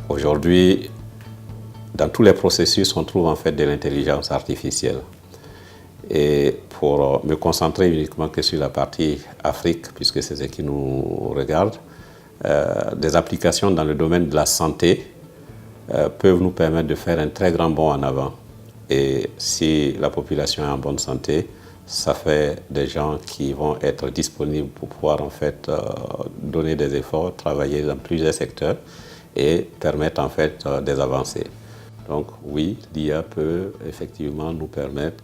Aujourd'hui, dans tous les processus, on trouve en fait de l'intelligence artificielle. Et pour me concentrer uniquement que sur la partie Afrique, puisque c'est ce qui nous regarde, des applications dans le domaine de la santé peuvent nous permettre de faire un très grand bond en avant. Et si la population est en bonne santé, ça fait des gens qui vont être disponibles pour pouvoir en fait donner des efforts, travailler dans plusieurs secteurs et permettre en fait des avancées. Donc oui, l'IA peut effectivement nous permettre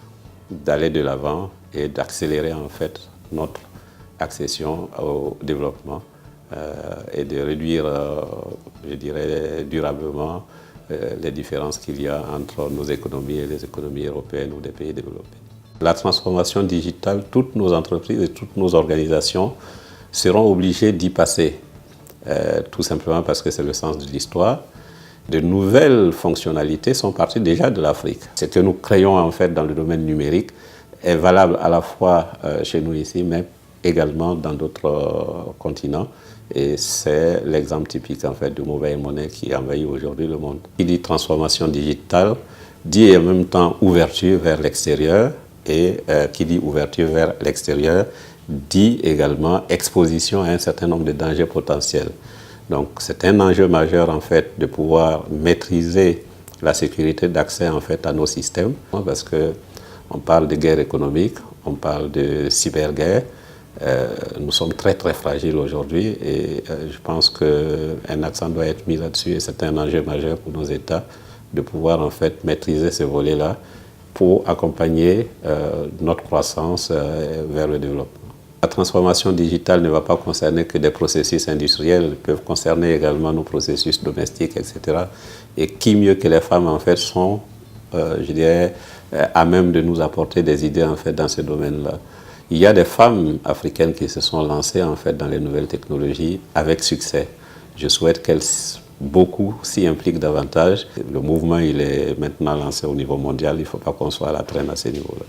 d'aller de l'avant et d'accélérer en fait notre accession au développement et de réduire, je dirais, durablement les différences qu'il y a entre nos économies et les économies européennes ou des pays développés. La transformation digitale, toutes nos entreprises et toutes nos organisations seront obligées d'y passer, tout simplement parce que c'est le sens de l'histoire. De nouvelles fonctionnalités sont parties déjà de l'Afrique. Ce que nous créons en fait dans le domaine numérique est valable à la fois chez nous ici, mais également dans d'autres continents. Et c'est l'exemple typique en fait du mobile money qui envahit aujourd'hui le monde. Qui dit transformation digitale dit en même temps ouverture vers l'extérieur, et qui dit ouverture vers l'extérieur dit également exposition à un certain nombre de dangers potentiels. Donc c'est un enjeu majeur en fait de pouvoir maîtriser la sécurité d'accès en fait à nos systèmes, parce que on parle de guerre économique, on parle de cyberguerre. Nous sommes très très fragiles aujourd'hui et je pense qu'un accent doit être mis là-dessus et c'est un enjeu majeur pour nos États de pouvoir en fait maîtriser ce volet-là pour accompagner notre croissance vers le développement. La transformation digitale ne va pas concerner que des processus industriels, elle peut concerner également nos processus domestiques, etc. Et qui mieux que les femmes en fait sont, je dirais, à même de nous apporter des idées en fait dans ce domaine-là. Il y a des femmes africaines qui se sont lancées en fait dans les nouvelles technologies avec succès. Je souhaite qu'elles beaucoup s'y impliquent davantage. Le mouvement il est maintenant lancé au niveau mondial, il ne faut pas qu'on soit à la traîne à ce niveau-là.